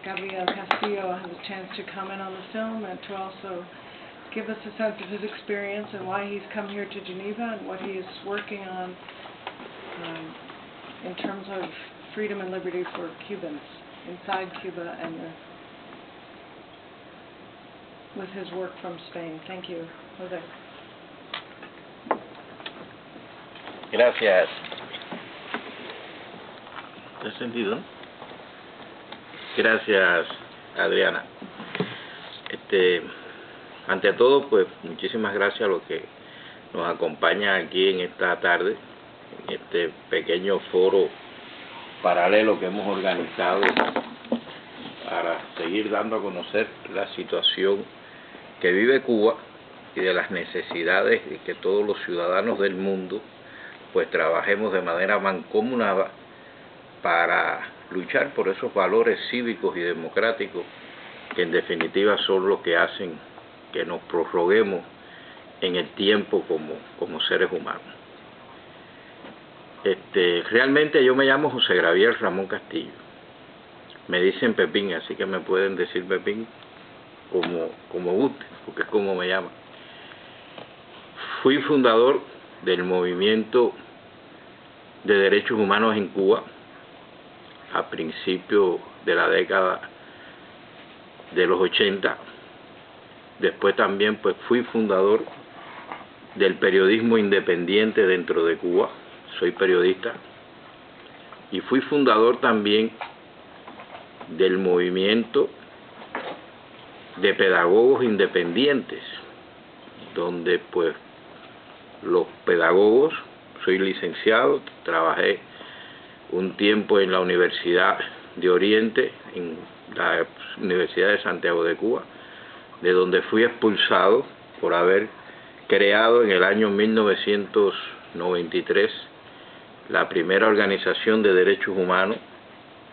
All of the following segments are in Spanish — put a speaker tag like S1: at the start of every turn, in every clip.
S1: Gabriel Castillo has a chance to comment on the film and to also give us a sense of his experience and why he's come here to Geneva and what he is working on in terms of freedom and liberty for Cubans inside Cuba and with his work from Spain. Thank you, Jose.
S2: Gracias. ¿Te sentido? Gracias, Adriana. Ante todo, pues muchísimas gracias a los que nos acompañan aquí en esta tarde, en este pequeño foro paralelo que hemos organizado para seguir dando a conocer la situación que vive Cuba y de las necesidades de que todos los ciudadanos del mundo pues trabajemos de manera mancomunada para luchar por esos valores cívicos y democráticos que en definitiva son los que hacen que nos prorroguemos en el tiempo como seres humanos. Realmente yo me llamo José Gabriel Ramón Castillo. Me dicen Pepín, así que me pueden decir Pepín como guste, porque es como me llaman. Fui fundador del movimiento de derechos humanos en Cuba a principios de la década de los 80. Después también pues fui fundador del periodismo independiente dentro de Cuba. Soy periodista. Y fui fundador también del movimiento de pedagogos independientes, donde pues los pedagogos, soy licenciado, trabajé un tiempo en la Universidad de Oriente, en la Universidad de Santiago de Cuba, de donde fui expulsado por haber creado en el año 1993 la primera organización de derechos humanos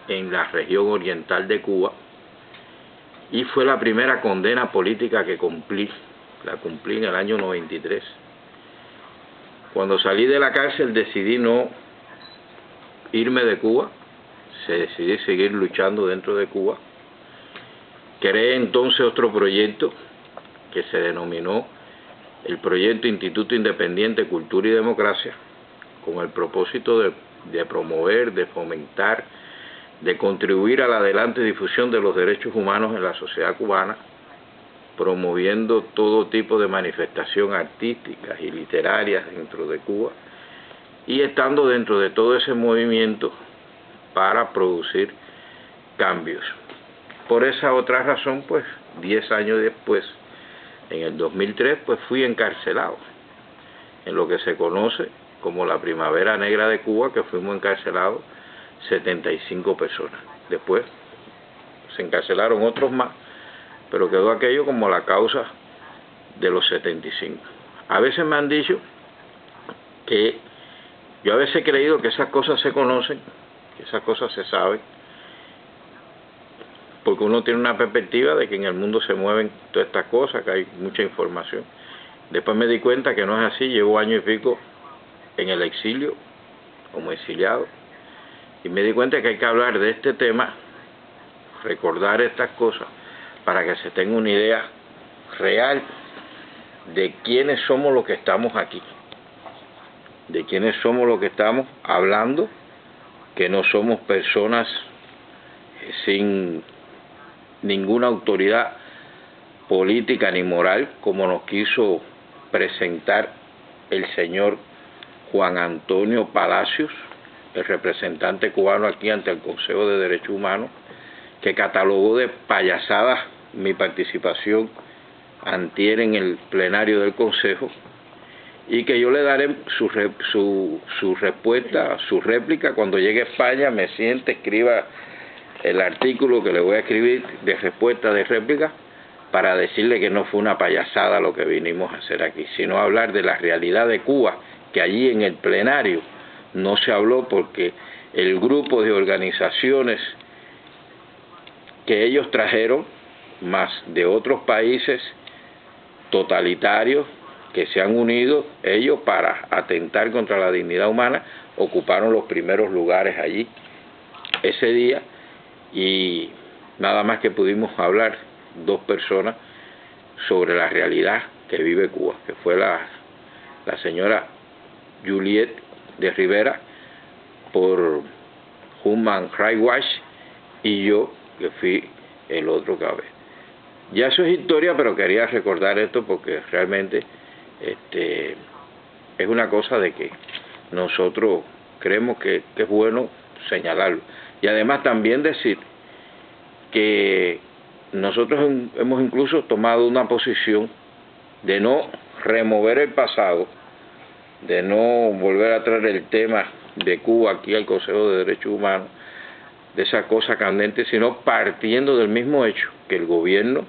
S2: en la región oriental de Cuba, y fue la primera condena política que la cumplí en el año 93. Cuando salí de la cárcel decidí no irme de Cuba, decidí seguir luchando dentro de Cuba. Creé entonces otro proyecto que se denominó el Proyecto Instituto Independiente Cultura y Democracia, con el propósito de promover, de fomentar, de contribuir a la adelante difusión de los derechos humanos en la sociedad cubana, promoviendo todo tipo de manifestación artísticas y literarias dentro de Cuba, y estando dentro de todo ese movimiento para producir cambios. Por esa otra razón, pues 10 años después, en el 2003, pues fui encarcelado en lo que se conoce como la Primavera Negra de Cuba, que fuimos encarcelados 75 personas. Después se encarcelaron otros más, pero quedó aquello como la causa de los 75. A veces me han dicho que yo a veces he creído que esas cosas se conocen, que esas cosas se saben, porque uno tiene una perspectiva de que en el mundo se mueven todas estas cosas, que hay mucha información. Después me di cuenta que no es así. Llevo año y pico en el exilio, como exiliado, y me di cuenta que hay que hablar de este tema, recordar estas cosas, para que se tenga una idea real de quiénes somos los que estamos aquí, de quiénes somos los que estamos hablando, que no somos personas sin ninguna autoridad política ni moral, como nos quiso presentar el señor Juan Antonio Palacios, el representante cubano aquí ante el Consejo de Derechos Humanos, que catalogó de payasadas mi participación antier en el plenario del Consejo, y que yo le daré su respuesta, su réplica cuando llegue a España, me siente, escriba el artículo que le voy a escribir de respuesta, de réplica, para decirle que no fue una payasada lo que vinimos a hacer aquí, sino hablar de la realidad de Cuba, que allí en el plenario no se habló porque el grupo de organizaciones que ellos trajeron, más de otros países totalitarios que se han unido, ellos para atentar contra la dignidad humana, ocuparon los primeros lugares allí ese día, y nada más que pudimos hablar 2 personas sobre la realidad que vive Cuba, que fue la señora Juliet de Rivera por Human Rights Watch y yo, que fui el otro que hablé. Ya eso es historia, pero quería recordar esto porque realmente es una cosa de que nosotros creemos que es bueno señalarlo. Y además también decir que nosotros hemos incluso tomado una posición de no remover el pasado, de no volver a traer el tema de Cuba aquí al Consejo de Derechos Humanos, de esa cosa candente, sino partiendo del mismo hecho que el gobierno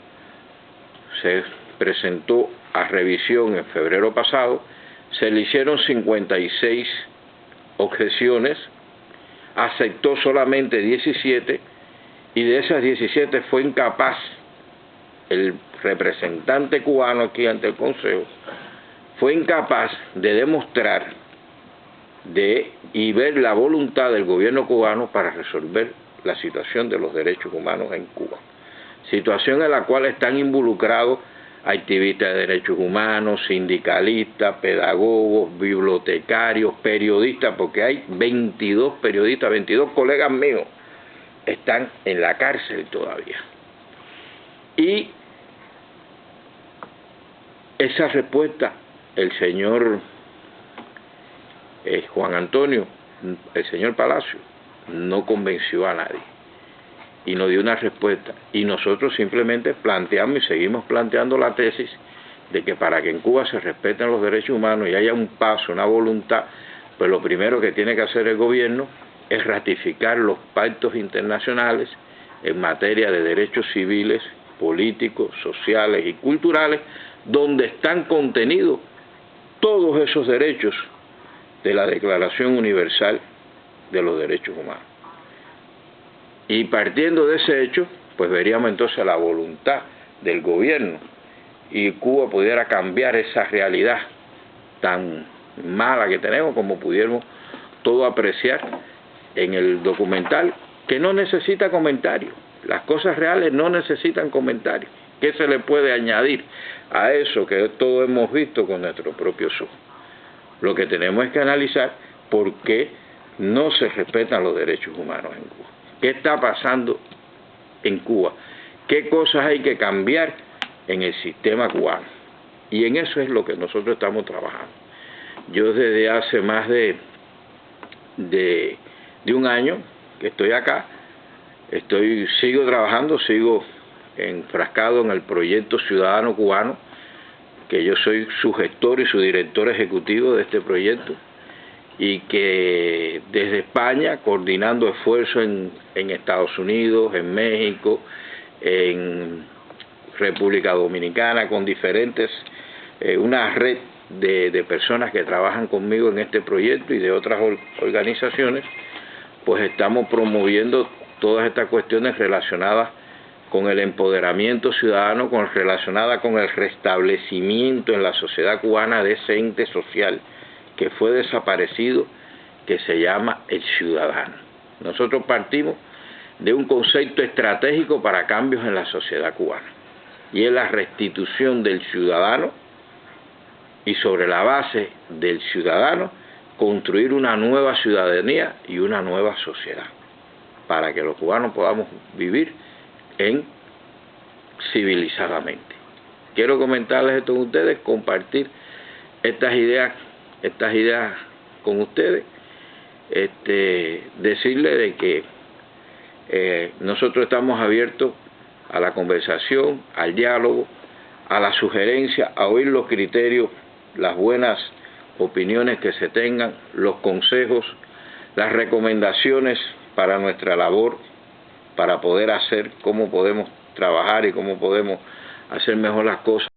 S2: se presentó a revisión en febrero pasado, se le hicieron 56 objeciones, aceptó solamente 17 y de esas 17 fue incapaz el representante cubano aquí ante el Consejo, fue incapaz de demostrar y ver la voluntad del gobierno cubano para resolver la situación de los derechos humanos en Cuba. Situación en la cual están involucrados activistas de derechos humanos, sindicalistas, pedagogos, bibliotecarios, periodistas, porque hay 22 periodistas, 22 colegas míos están en la cárcel todavía. Y esa respuesta, el señor Juan Antonio, el señor Palacio, no convenció a nadie y nos dio una respuesta, y nosotros simplemente planteamos y seguimos planteando la tesis de que para que en Cuba se respeten los derechos humanos y haya un paso, una voluntad, pues lo primero que tiene que hacer el gobierno es ratificar los pactos internacionales en materia de derechos civiles, políticos, sociales y culturales, donde están contenidos todos esos derechos de la Declaración Universal de los Derechos Humanos. Y partiendo de ese hecho, pues veríamos entonces la voluntad del gobierno y Cuba pudiera cambiar esa realidad tan mala que tenemos, como pudimos todo apreciar en el documental, que no necesita comentarios. Las cosas reales no necesitan comentarios. ¿Qué se le puede añadir a eso que todos hemos visto con nuestros propios ojos? Lo que tenemos es que analizar por qué no se respetan los derechos humanos en Cuba. ¿Qué está pasando en Cuba? ¿Qué cosas hay que cambiar en el sistema cubano? Y en eso es lo que nosotros estamos trabajando. Yo desde hace más de un año que estoy acá, sigo trabajando, sigo enfrascado en el proyecto Ciudadano Cubano, que yo soy su gestor y su director ejecutivo de este proyecto, y que desde España, coordinando esfuerzos en Estados Unidos, en México, en República Dominicana, con diferentes, una red de personas que trabajan conmigo en este proyecto y de otras organizaciones, pues estamos promoviendo todas estas cuestiones relacionadas con el empoderamiento ciudadano, relacionada con el restablecimiento en la sociedad cubana de ese ente social que fue desaparecido, que se llama el ciudadano. Nosotros partimos de un concepto estratégico para cambios en la sociedad cubana, y es la restitución del ciudadano, y sobre la base del ciudadano construir una nueva ciudadanía y una nueva sociedad, para que los cubanos podamos vivir civilizadamente. Quiero comentarles esto con ustedes, compartir estas ideas con ustedes, decirles de que nosotros estamos abiertos a la conversación, al diálogo, a la sugerencia, a oír los criterios, las buenas opiniones que se tengan, los consejos, las recomendaciones para nuestra labor, para poder hacer, cómo podemos trabajar y cómo podemos hacer mejor las cosas.